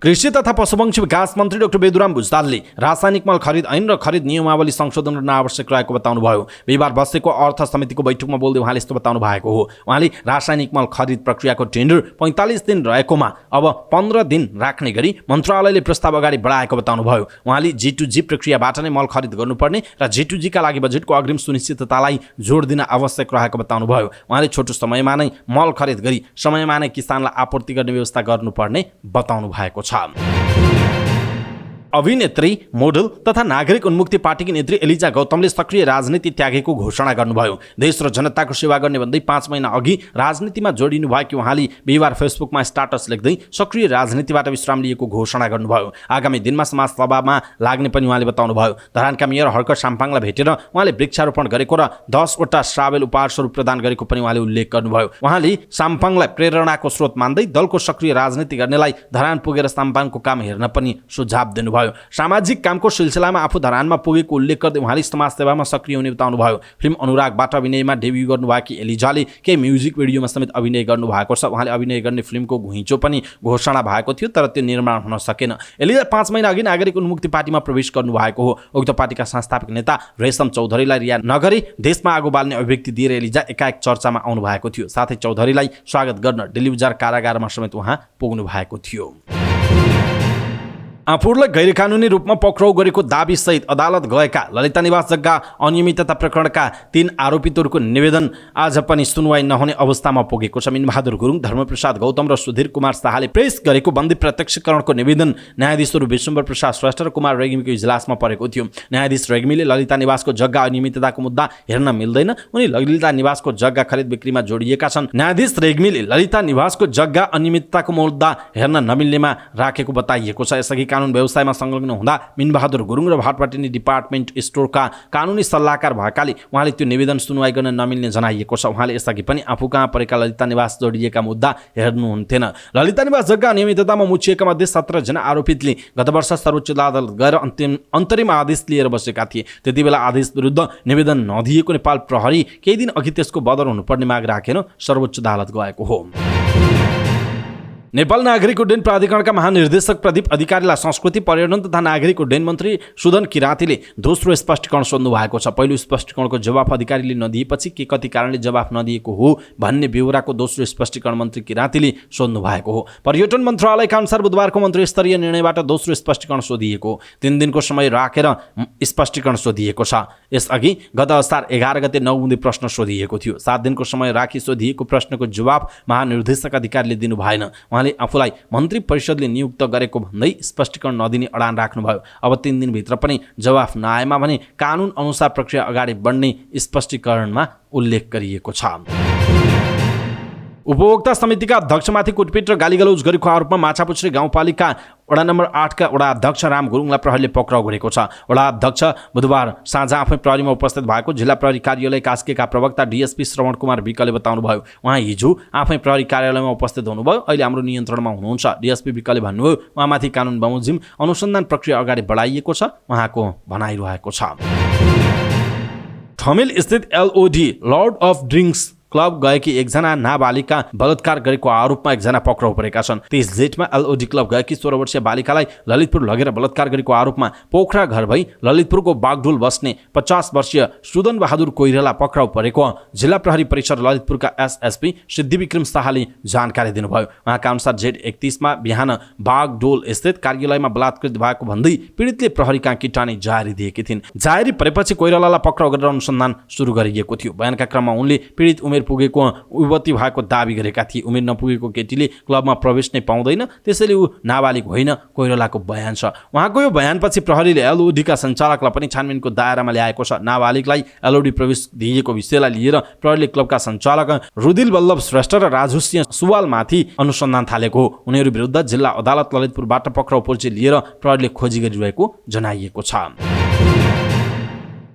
कृषि तथा पशुपक्षी विकास मन्त्री डाक्टर बेदुराम भुजतालले रासायनिक मल खरिद ऐन र खरिद नियमावली संशोधन गर्न आवश्यक रहेको बताउनुभयो। बिहिबार बसेको अर्थ समितिको बैठकमा बोल्दै उहाँले यस्तो बताउनु भएको हो। उहाँले रासायनिक मल खरिद प्रक्रियाको टेन्डर 45 दिन रहेकोमा अब 15 दिन राख्ने गरी मन्त्रालयले प्रस्ताव अगाडि बढाएको बताउनुभयो। उहाँले G2G प्रक्रियाबाट नै मल खरिद गर्नुपर्ने र G2G का लागि बजेटको अग्रिम सुनिश्चिततालाई जोड दिन आवश्यक रहेको बताउनुभयो। उहाँले छोटो समयमा नै मल खरिद गरी समयमा नै किसानलाई आपूर्ति गर्ने व्यवस्था गर्नुपर्ने बताउनु भएको छ। अभिनेत्री, मोडल तथा नागरिक उन्मुक्ति पार्टीकी नेत्री एलिजा गौतमले सक्रिय राजनीति त्यागेको घोषणा गर्नुभयो। देश र जनताको सेवा गर्ने भन्दै 5 महिना अघि राजनीतिमा जोडिनु भएको उहाँले बिहिबार फेसबुकमा स्टाटस लेख्दै सक्रिय राजनीतिबाट विश्राम लिएको घोषणा गर्नुभयो। आगामी दिनमा समाजसभामा लाग्ने पनि उहाँले बताउनुभयो। धरानका मेयर हर्क साम्पाङलाई भेटेर उहाँले वृक्षारोपण गरेको र 10 वटा साबेल उपहार स्वरूप प्रदान गरेको पनि उहाँले उल्लेख गर्नुभयो। उहाँले साम्पाङलाई प्रेरणाको स्रोत मान्दै दलको सक्रिय राजनीति गर्नेलाई धरान पुगेर साम्पाङको काम हेर्न पनि सुझाव दिनुभयो। सामाजिक कामको सिलसिलामा आफू धरानमा पुगेको उल्लेख गर्दै उहाँले समाजसेवामा सक्रिय हुने बताउनुभयो। फिल्म अनुरागबाट अभिनयमा डेब्यू गर्नुभएकी एलिजाले केही म्युजिक भिडियोमा समेत अभिनय गर्नुभएको छ। उहाँले अभिनय गर्ने फिल्मको घुइँचो पनि घोषणा भएको थियो तर त्यो निर्माण हुन सकेन। एलिजा 5 महिना अघि नागरिक उन्मुक्ति पार्टीमा प्रवेश गर्नुभएको हो। उक्त पार्टीका संस्थापक नेता रेशम चौधरीलाई रिहा नगरी देशमा आगो बाल्ने अभिव्यक्ति दिएर एलिजा एकाएक चर्चामा आउनु भएको थियो। साथै चौधरीलाई स्वागत गर्न डिल्लीबजार कारागारमा समेत उहाँ पुग्नु भएको थियो। आफूलाई गैरकानुनी रूपमा पक्राउ गरेको दाबी सहित अदालत गएका ललिता निवास जग्गा अनियमितता प्रकरणका 3 आरोपितहरूको निवेदन आज पनि सुनवाई नहुने अवस्थामा पुगेको छ। मिनबहादुर गुरुङ, धर्मप्रसाद गौतम र सुधीर कुमार शाहले पेश गरेको बन्दी प्रत्यक्षकरणको निवेदन न्यायाधीशहरू विश्वम्बर प्रसाद श्रेष्ठ र कुमार रेग्मीको इजलासमा परेको थियो। न्यायाधीश रेग्मीले ललिता निवासको जग्गा अनियमितताको मुद्दा हेर्न मिल्दैन, उनी ललिता निवासको जग्गा खरिद बिक्रीमा जोडिएका छन्। न्यायाधीश रेग्मीले ललिता निवासको जग्गा अनियमितताको मुद्दा हेर्न नमिल्नेमा राखेको बताइएको छ। यसअघि कानुन व्यवसायमा संलग्न हुँदा मिनबहादुर गुरुङ र भटपाटिनी डिपार्टमेन्ट स्टोरका कानुनी सल्लाहकार भएकाले उहाँले त्यो निवेदन सुनवाई गर्न नमिल्ने जनाइएको छ। उहाँले यसअघि पनि आफू कहाँ परेका ललिता निवास जोडिएका मुद्दा हेर्नुहुन्थेन। ललिता निवास जग्गा अनियमिततामा मुछिएका मध्ये 17 जना आरोपितले गत वर्ष सर्वोच्च अदालत गएर अन्तरिम आदेश लिएर बसेका थिए। त्यति बेला आदेश विरुद्ध निवेदन नदिएको नेपाल प्रहरी केही दिन अघि त्यसको बदर हुनुपर्ने माग राखेर सर्वोच्च अदालत गएको हो। नेपाल नागरिक उड्डयन प्राधिकरणका महानिर्देशक प्रदीप अधिकारीलाई संस्कृति पर्यटन तथा नागरिक उड्डयन मन्त्री सुदन किराँतीले दोस्रो स्पष्टीकरण सोध्नु भएको छ। पहिलो स्पष्टीकरणको जवाफ अधिकारीले नदिएपछि के कति कारणले जवाफ नदिएको हो भन्ने ब्यौराको दोस्रो स्पष्टीकरण मन्त्री किराँतीले सोध्नु भएको हो। पर्यटन मन्त्रालयका अनुसार बुधबारको मन्त्री स्तरीय निर्णयबाट दोस्रो स्पष्टीकरण सोधिएको 3 दिनको समय राखेर स्पष्टीकरण सोधिएको छ। यसअघि गत असार 11 गते 9 बुँदे प्रश्न सोधिएको थियो। 7 दिनको समय राखी सोधिएको प्रश्नको जवाफ महानिर्देशक अधिकारीले दिनु भएन। उहाँले आफूलाई मन्त्री परिषदले नियुक्त गरेको भन्दै स्पष्टीकरण नदिने अडान राख्नुभयो। अब 3 दिनभित्र पनि जवाफ नआएमा भने कानुन अनुसार प्रक्रिया अगाडि बढ्ने स्पष्टीकरणमा उल्लेख गरिएको छ। उपभोक्ता समितिका अध्यक्षमाथि कुटपिट र गालीगलौज गरेको आरोपमा माछापुच्छ्रे गाउँपालिका वडा नम्बर 8 का वडा अध्यक्ष राम गुरुङलाई प्रहरीले पक्राउ गरेको छ। वडा अध्यक्ष बुधबार साँझ आफै प्रहरीमा उपस्थित भएको जिल्ला प्रहरी कार्यालय कास्कीका प्रवक्ता डीएसपी श्रवण कुमार विकले बताउनुभयो। उहाँ हिजो आफै प्रहरी कार्यालयमा उपस्थित हुनुभयो। अहिले हाम्रो नियन्त्रणमा हुनुहुन्छ। डीएसपी विकले भन्नुभयो उहाँमाथि कानुन बमोजिम अनुसन्धान प्रक्रिया अगाडि बढाइएको छ। उहाँको भनाइरहेको छ। ठमेल स्थित एलओडी लर्ड अफ ड्रिङ्क्स क्लब गएकी एकजना नाबालिका बलात्कार गरेको आरोपमा एकजना पक्राउ परेका छन्। 23 जेठमा एलओडी क्लब गएकी 16 वर्षीय बालिकालाई ललितपुर लगेर बलात्कार गरेको आरोपमा पोखरा घर भई ललितपुरको बागडोल बस्ने 50 वर्षीय सुदन बहादुर कोइराला पक्राउ परेको जिल्ला प्रहरी परिसर ललितपुरका एसएसपी सिद्धिविक्रम शाहले जानकारी दिनुभयो। उहाँका अनुसार जेठ 31मा बिहान बागडोल स्थित कार्यालयमा बलात्कृत भएको भन्दै पीडितले प्रहरी कहाँ किटानी जारी दिएकी थिइन्। जारी परेपछि कोइरालालाई पक्राउ गरेर अनुसन्धान सुरु गरिएको थियो। बयानका क्रममा उनले पीडित उमेर पुगेको युवती भएको दाबी गरेका थिए। उमेर नपुगेको केटीले क्लबमा प्रवेश नै पाउँदैन, त्यसैले ऊ नाबालिग होइन, कोइरालाको बयान छ। उहाँको यो बयानपछि प्रहरीले एलओडीका सञ्चालकलाई पनि छानबिनको दायरामा ल्याएको छ। नाबालिगलाई एलओडी प्रवेश दिएको विषयलाई लिएर प्रहरीले क्लबका सञ्चालक रुदिल बल्लभ श्रेष्ठ र राजु सिंह सुवालमाथि अनुसन्धान थालेको हो। उनीहरू विरुद्ध जिल्ला अदालत ललितपुरबाट पक्राउ पर्ची लिएर प्रहरीले खोजी गरिरहेको जनाइएको छ।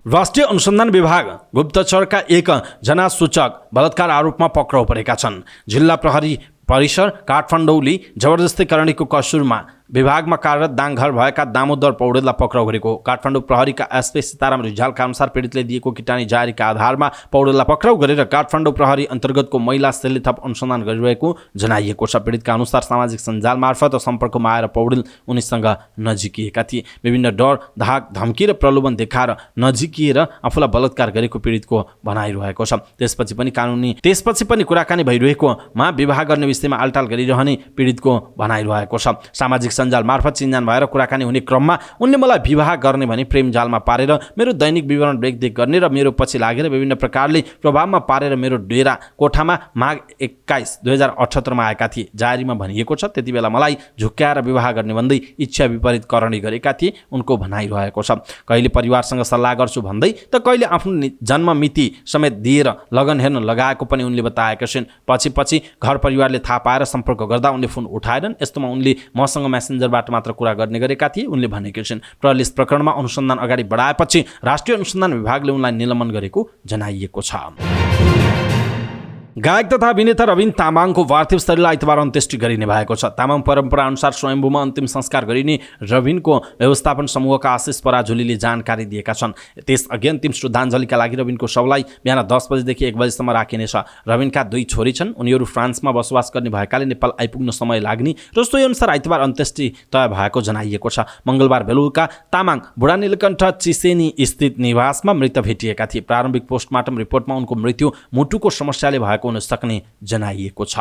राष्ट्रिय अनुसन्धान विभाग गुप्तचरका 1 जना सूचक बलात्कार आरोपमा पक्राउ परेका छन्। जिल्ला प्रहरी परिसर काठमाडौँले जबरजस्ती करणीको कसुरमा विभागमा कार्यरत दाङघर भएका दामोदर पौडेललाई पक्राउ गरेको। काठमाडौँ प्रहरीका एसपी सीताराम रिजालका अनुसार पीडितले दिएको किटानी जारीका आधारमा पौडेललाई पक्राउ गरेर काठमाडौँ प्रहरी अन्तर्गतको महिला सेलले थप अनुसन्धान गरिरहेको जनाइएको छ। पीडितका अनुसार सामाजिक सञ्जाल मार्फत सम्पर्कमा आएर पौडेल उनीसँग नजिकिएका थिए। विभिन्न डर, धाक, धम्की र प्रलोभन देखाएर नजिकिएर आफूलाई बलात्कार गरेको पीडितको भनाइरहेको छ। त्यसपछि पनि कुराकानी भइरहेकोमा विवाह गर्ने विषयमा आलटाल गरिरहने पीडितको भनाइरहेको छ। सामाजिक सञ्जाल मार्फत चिन्जान भएर कुराकानी हुने क्रममा उनले मलाई विवाह गर्ने भने प्रेम जालमा पारेर मेरो दैनिक विवरण रेखदेख गर्ने र मेरो पछि लागेर विभिन्न प्रकारले प्रभावमा पारेर मेरो डेरा कोठामा माघ 21, 2078 आएका थिए। जारीमा भनिएको छ त्यति बेला मलाई झुक्क्याएर विवाह गर्ने भन्दै इच्छा विपरीत करणी गरेका थिए। उनको भनाइरहेको छ। कहिले परिवारसँग सल्लाह गर्छु भन्दै त कहिले आफ्नो जन्म मिति समेत दिएर लगन हेर्न लगाएको पनि उनले बताएका छिन्। पछि घर परिवारले थाहा पाएर सम्पर्क गर्दा उनले फोन उठाएनन्। यस्तोमा उनले मसँग मेसेन्जरबाट मात्र कुरा गर्ने गरेका थिए, उनले भनेका छिन्। प्रहरीले यस प्रकरणमा अनुसन्धान अगाडि बढाएपछि राष्ट्रिय अनुसन्धान विभागले उनलाई निलम्बन गरेको जनाइएको छ। गायक तथा अभिनेता रविन तामाङको पार्थिव शरीरलाई आइतबार अन्त्येष्टि गरिने भएको छ। तामाङ परम्परा अनुसार स्वयम्भूमा अन्तिम संस्कार गरिने रविनको व्यवस्थापन समूहका आशिष पराजुलीले जानकारी दिएका छन्। त्यसअघि अन्तिम श्रद्धाञ्जलीका लागि रविनको शवलाई बिहान 10 बजेदेखि 1 बजेसम्म राखिनेछ। रविनका 2 छोरी छन्। उनीहरू फ्रान्समा बसोबास गर्ने भएकाले नेपाल आइपुग्न समय लाग्ने र सोही अनुसार आइतबार अन्त्येष्टि तय भएको जनाइएको छ। मङ्गलबार बेलुका तामाङ बुढा नीलकण्ठ चिसेनी स्थित निवासमा मृत भेटिएका थिए। प्रारम्भिक पोस्टमार्टम रिपोर्टमा उनको मृत्यु मुटुको समस्याले भएको हुन सक्ने जनाइएको छ।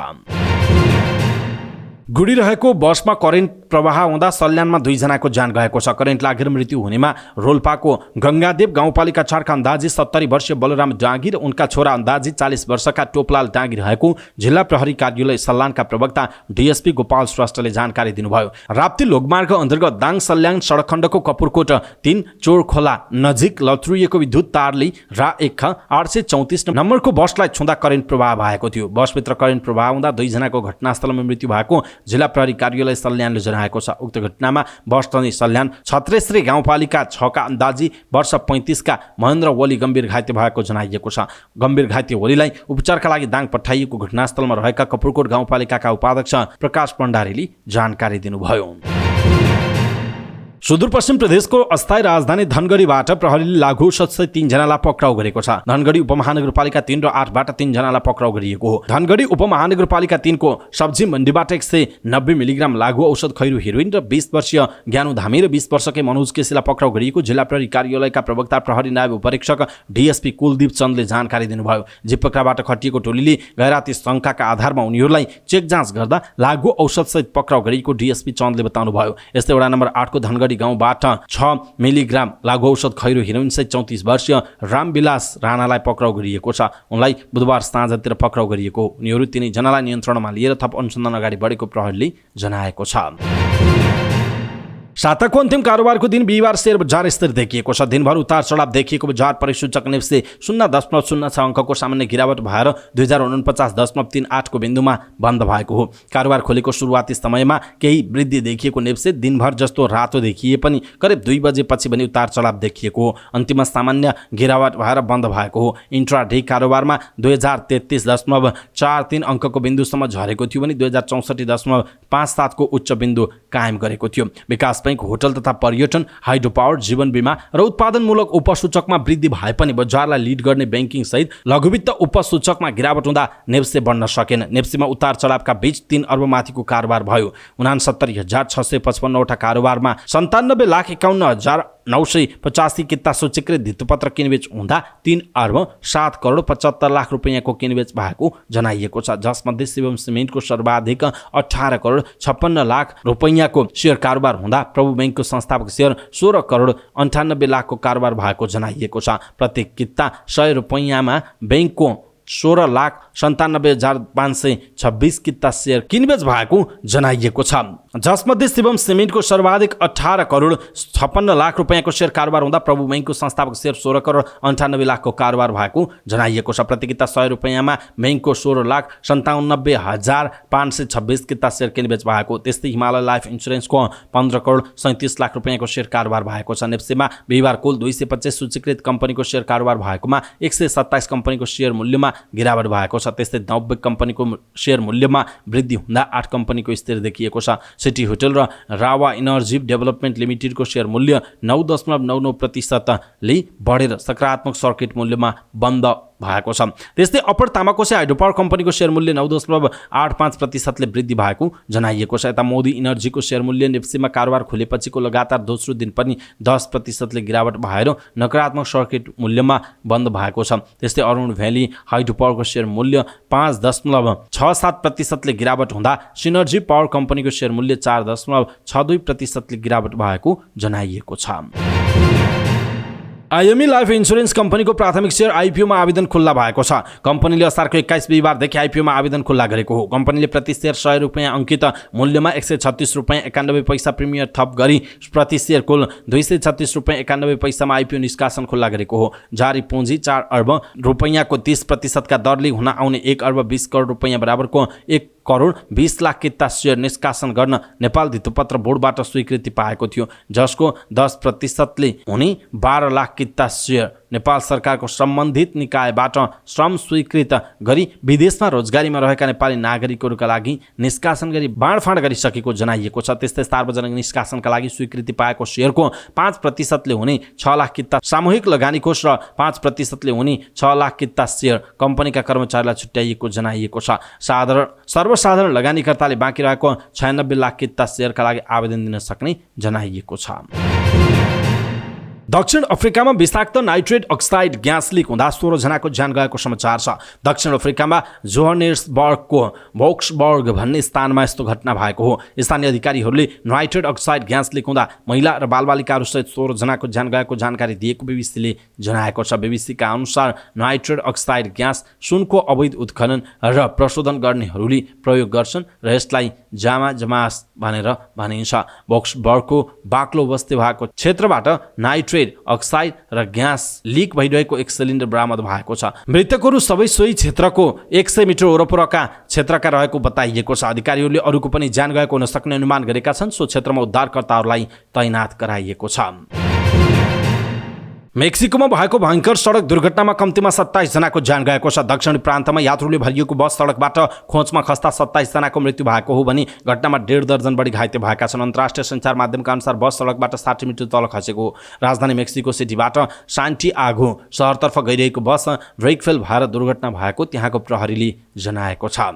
गुडिरहेको बसमा करेन्ट प्रवाह हुँदा सल्यानमा 2 जनाको ज्यान गएको छ। करेन्ट लागेर मृत्यु हुनेमा रोल्पाको गङ्गादेव गाउँपालिका 4 का अन्दाजी 70 वर्षीय बलराम डाँगी र उनका छोरा अन्दाजी 40 वर्षका टोपलाल डाँगी रहेको जिल्ला प्रहरी कार्यालय सल्यानका प्रवक्ता डीएसपी गोपाल श्रेष्ठले जानकारी दिनुभयो। राप्ती लोकमार्ग अन्तर्गत दाङ सल्यान सडक खण्डको कपुरकोट 3 चोरखोला नजिक लत्रुइएको विद्युत तारले रा 1 834 नम्बरको बसलाई छुँदा करेन्ट प्रवाह भएको थियो। बसभित्र करेन्ट प्रवाह हुँदा 2 जनाको घटनास्थलमा मृत्यु भएको जिल्ला प्रहरी कार्यालय सल्यानले जनाएको छ। उक्त घटनामा बस्टनी सल्यान छत्रेश्री गाउँपालिका 6 का अन्दाजी वर्ष 35 का महेन्द्र ओली गम्भीर घाइते भएको जनाइएको छ। गम्भीर घाइते ओलीलाई उपचारका लागि दाङ पठाइएको घटनास्थलमा रहेका कपुरकोट गाउँपालिकाका उपाध्यक्ष प्रकाश भण्डारीले जानकारी दिनुभयो। सुदूरपश्चिम प्रदेशको अस्थायी राजधानी धनगढीबाट प्रहरीले लागु औषधसहित 3 जनालाई पक्राउ गरेको छ। धनगढी उपमहानगरपालिका 3 र 8 बाट 3 जनालाई पक्राउ गरिएको हो। धनगढी उपमहानगरपालिका 3 को सब्जी मण्डीबाट 190 मिलिग्राम लागु औषध खैरो हेरोइन र 20 वर्षीय ज्ञानु धामी र 20 वर्षकै मनोज केसीलाई पक्राउ गरिएको जिल्ला प्रहरी कार्यालयका प्रवक्ता प्रहरी नायब उपरीक्षक डीएसपी कुलदीप चन्दले जानकारी दिनुभयो। जिपक्राबाट खटिएको टोलीले गैराती शंकाका आधारमा उनीहरूलाई चेक जाँच गर्दा लागु औषधसहित पक्राउ गरिएको डीएसपी चन्दले बताउनुभयो। यस्तै वडा नम्बर 8 को धनगढी गाउँबाट 6 मिलिग्राम लागु औषध खैरो हेरोइन सहित 34 वर्षीय रामविलास राणालाई पक्राउ गरिएको छ। उनलाई बुधबार साँझतिर पक्राउ गरिएको। उनीहरू तिनै जनालाई नियन्त्रणमा लिएर थप अनुसन्धान अगाडि बढेको प्रहरीले जनाएको छ। साताको अन्तिम कारोबारको दिन बिहिबार शेयर बजार स्थिर देखिएको छ। दिनभर उतार चढाव देखिएको बजार परिसूचक नेप्से 0.06 अङ्कको सामान्य गिरावट भएर 2049.38 को बिन्दुमा बन्द भएको हो। कारोबार खोलेको सुरुवाती समयमा केही वृद्धि देखिएको नेप्से दिनभर जस्तो रातो देखिए पनि करिब 2 बजेपछि पनि उतार चढाव देखिएको हो। अन्तिममा सामान्य गिरावट भएर बन्द भएको हो। इन्ट्राडे कारोबारमा 2033.43 अङ्कको बिन्दुसम्म झरेको थियो भने 2064.57 को उच्च बिन्दु कायम गरेको थियो। विकास बैंक, होटल तथा पर्यटन, हाइड्रो पावर, जीवन बीमा र उत्पादनमूलक उपसूचकमा वृद्धि भए पनि बजारलाई लिड गर्ने बैंकिङ सहित लघुवित्त उपसूचकमा गिरावट हुँदा नेप्से बढ्न सकेन। नेप्सेमा उतार चढावका बीच 3 अर्ब माथिको कारोबार भयो। 69,655 वटा कारोबारमा 97,51,985 किता सूचीकृत धितोपत्र किनबेच हुँदा 3,07,75,00,000 रुपैयाँको किनबेच भएको जनाइएको छ। जसमध्ये शिवम सिमेन्टको सर्वाधिक 18,56,00,000 रुपैयाँको शेयर कारोबार हुँदा प्रभु बैंकको संस्थापक शेयर 16,98,00,000 को कारोबार भएको जनाइएको छ। प्रत्येक किता 100 रुपैयाँमा बैंकको 16,97,526 किता शेयर किनबेच भएको जनाइएको छ। जसमध्ये शिवम सिमेन्टको सर्वाधिक 18,56,00,000 रुपैयाँको शेयर कारोबार हुँदा प्रभु बैंकको संस्थापक शेयर 16,98,00,000 को कारोबार भएको जनाइएको छ। प्रति किता 100 रुपैयाँमा बैंकको 16,97,526 किता शेयर किनबेच भएको। त्यस्तै हिमालय लाइफ इन्सुरेन्सको 15,37,00,000 रुपैयाँको शेयर कारोबार भएको छ। नेप्सेमा बिहिबार कुल 225 सूचीकृत कम्पनीको शेयर कारोबार भएकोमा 127 कम्पनीको शेयर मूल्यमा गिरावट भएको छ। त्यस्तै 90 कम्पनीको शेयर मूल्यमा वृद्धि हुँदा 8 कम्पनीको स्थिर देखिएको छ। सिटी होटल र रावा इनर्जी डेभलपमेन्ट लिमिटेडको शेयर मूल्य 9.99% ले बढेर सकारात्मक सर्किट मूल्यमा बन्द भएको छ। त्यस्तै अप्पर तामाकोसे हाइड्रोपावर कम्पनीको शेयर मूल्य 9.85% ले वृद्धि भएको जनाइएको छ। यता मोदी इनर्जीको शेयर मूल्य नेप्सेमा कारोबार खुलेपछिको लगातार दोस्रो दिन पनि 10% ले गिरावट भएर नकारात्मक सर्किट मूल्यमा बन्द भएको छ। त्यस्तै अरुण भ्याली हाइड्रोपावरको शेयर मूल्य 5.67% ले गिरावट हुँदा सिनर्जी पावर कम्पनीको शेयर मूल्य 4.62% ले गिरावट भएको जनाइएको छ। आइएमई लाइफ इन्सुरेन्स कम्पनीको प्राथमिक शेयर आइपिओमा आवेदन खुल्ला भएको छ। कम्पनीले असारको 21 बिहिबारदेखि आइपिओमा आवेदन खुल्ला गरेको हो। कम्पनीले प्रति शेयर 100 रुपैयाँ अङ्कित मूल्यमा 136 रुपैयाँ 91 पैसा प्रिमियर थप गरी प्रति शेयर कुल 236 रुपैयाँ 91 पैसामा आइपिओ निष्कासन खुल्ला गरेको हो। जारी पुँजी 4 अर्ब रुपैयाँको 30% का दरले हुन आउने 1 अर्ब 20 करोड रुपैयाँ बराबरको 1,20,00,000 किता शेयर निष्कासन गर्न नेपाल धितोपत्र बोर्डबाट स्वीकृति पाएको थियो। जसको 10% ले हुने 12 लाख किता शेयर नेपाल सरकारको सम्बन्धित निकायबाट श्रम स्वीकृत गरी विदेशमा रोजगारीमा रहेका नेपाली नागरिकहरूका लागि निष्कासन गरी बाँडफाँड गरिसकेको जनाइएको छ। त्यस्तै सार्वजनिक निष्कासनका लागि स्वीकृति पाएको शेयरको 5% ले हुने 6 लाख किता सामूहिक लगानी कोष र 5% ले हुने 6 लाख किता शेयर कम्पनीका कर्मचारीलाई छुट्याइएको जनाइएको छ। सर्वसाधारण लगानीकर्ताले बाँकी रहेको 96 लाख किता शेयरका लागि आवेदन दिन सक्ने जनाइएको छ। दक्षिण अफ्रिकामा विषाक्त नाइट्रेट अक्साइड ग्यास लिक हुँदा 16 जनाको ज्यान गएको समाचार छ। दक्षिण अफ्रिकामा जोहान्सबर्गको भोक्सबर्ग भन्ने स्थानमा यस्तो घटना भएको हो। स्थानीय अधिकारीहरूले नाइट्रेट अक्साइड ग्यास लिक हुँदा महिला र बालबालिकाहरूसहित 16 जनाको ज्यान गएको जानकारी दिएको बीबीसीले जनाएको छ। बीबीसीका अनुसार नाइट्रेट अक्साइड ग्यास सुनको अवैध उत्खनन र प्रशोधन गर्नेहरूले प्रयोग गर्छन् र यसलाई जामास भनेर भनिन्छ। भोक्सबर्गको बाक्लो बस्ती भएको क्षेत्रबाट नाइट्रेट सल्फेट अक्साइड र ग्यास लिक भइरहेको एक सिलिन्डर बरामद भएको छ। मृतकहरू सबै सोही क्षेत्रको 100 मिटर वरपरका क्षेत्रका रहेको बताइएको छ। अधिकारीहरूले अरूको पनि ज्यान गएको हुन सक्ने अनुमान गरेका छन्। सो क्षेत्रमा उद्धारकर्ताहरूलाई तैनात गराइएको छ। मेक्सिकोमा भएको भयङ्कर सडक दुर्घटनामा कम्तीमा 27 जनाको ज्यान गएको छ। दक्षिणी प्रान्तमा यात्रुले भरिएको बस सडकबाट खोजमा खस्दा 27 जनाको मृत्यु भएको हो भने घटनामा 1.5 दर्जन बढी घाइते भएका छन्। अन्तर्राष्ट्रिय सञ्चार माध्यमका अनुसार बस सडकबाट 60 मिटर तल खसेको हो। राजधानी मेक्सिको सिटीबाट सान्टिआगो सहरतर्फ गइरहेको बस ब्रेक फेल भएर दुर्घटना भएको त्यहाँको प्रहरीले जनाएको छ।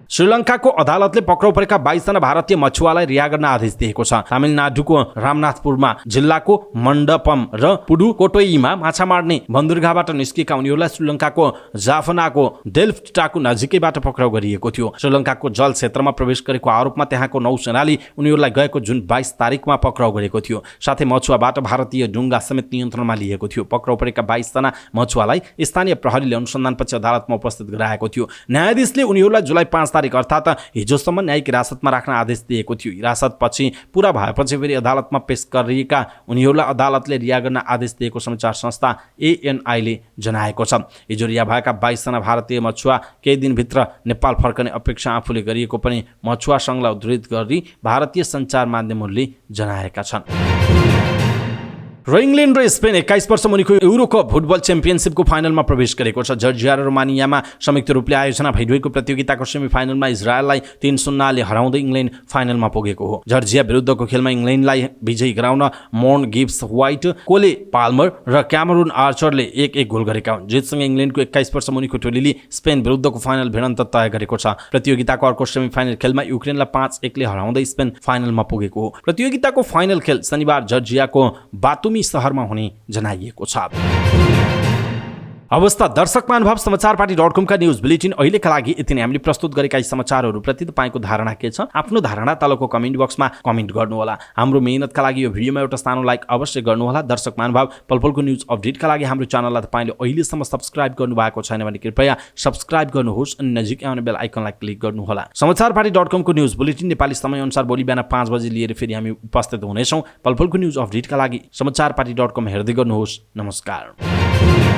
श्रीलङ्काको अदालतले पक्राउ परेका 22 जना भारतीय मछुवालाई रिहा गर्न आदेश दिएको छ। तमिलनाडुको रामनाथपुरमा जिल्लाको मण्डपम र पुडुकोटोईमा माछा मार्ने बन्दरगाहबाट निस्केका उनीहरूलाई श्रीलङ्काको जाफनाको डेल्फ्ट टापु नजिकैबाट पक्राउ गरिएको थियो। श्रीलङ्काको जल क्षेत्रमा प्रवेश गरेको आरोपमा त्यहाँको नौसेनाले उनीहरूलाई गएको जुन 22 तारिकमा पक्राउ गरेको थियो। साथै मछुवाबाट भारतीय डुङ्गा समेत नियन्त्रणमा लिएको थियो। पक्राउ परेका 22 जना मछुवालाई स्थानीय प्रहरीले अनुसन्धानपछि अदालतमा उपस्थित गराएको थियो। न्यायाधीशले उनीहरूलाई जुलाई 5 तारिक अर्थात् हिजोसम्म न्यायिक हिरासतमा राख्न आदेश दिएको थियो। हिरासतपछि पूरा भएपछि फेरि अदालतमा पेश गरिएका उनीहरूलाई अदालतले रिहा गर्न आदेश दिएको समाचार संस्था ANI ले जनाएको छ। हिजो रिहा भएका 22 जना भारतीय मछुवा केही दिनभित्र नेपाल फर्कने अपेक्षा आफूले गरिएको पनि मछुवा सङ्घलाई उद्धृत गरी भारतीय सञ्चार माध्यमहरूले जनाएका छन्। र इङ्ल्यान्ड र स्पेन 21 वर्ष मुनिको युरो कप फुटबल च्याम्पियनसिपको फाइनलमा प्रवेश गरेको छ। जर्जिया र रोमानियामा संयुक्त रूपले आयोजना भइरहेको प्रतियोगिताको सेमिफाइनलमा इजरायललाई 3-0 हराउँदै इङ्ल्यान्ड फाइनलमा पुगेको हो। जर्जिया विरुद्धको खेलमा इङ्ल्यान्डलाई विजयी गराउन मोर्न गिब्स व्हाइट, कोले पाल्मर र क्यामरुन आर्चरले 1-1 गोल गरेका हुन्। जितसँगै इङ्ल्यान्डको 21 वर्ष मुनिको टोलीले स्पेन विरुद्धको फाइनल भिडन्त तय गरेको छ। प्रतियोगिताको अर्को सेमिफाइनल खेलमा युक्रेनलाई 5-1 ले हराउँदै स्पेन फाइनलमा पुगेको हो। प्रतियोगिताको फाइनल खेल शनिबार जर्जियाको बातुमी शहरमा हुने जनाइएको छ। अवस्था दर्शक महानुभाव समाचारपाटी.com का न्यूज बुलेटिन अहिलेका लागि यति नै। हामीले प्रस्तुत गरेका यी समाचारहरूप्रति तपाईँको धारणा के छ? आफ्नो धारणा तलको कमेन्ट बक्समा कमेन्ट गर्नुहोला। हाम्रो मेहनतका लागि यो भिडियोमा एउटा सानो लाइक अवश्य गर्नुहोला। दर्शक महानुभाव, पलपलको न्यूज अपडेटका लागि हाम्रो च्यानललाई तपाईँले अहिलेसम्म सब्स्क्राइब गर्नुभएको छैन भने कृपया सब्स्क्राइब गर्नुहोस् अनि नजिकै आउने बेल आइकनलाई क्लिक गर्नुहोला। समाचारपाटी.com को न्यूज बुलेटिन नेपाली समयअनुसार भोलि बिहान 5 बजे लिएर फेरि हामी उपस्थित हुनेछौँ। पलपलको न्यूज अपडेटका लागि समाचारपाटी.com हेर्दै गर्नुहोस्। नमस्कार।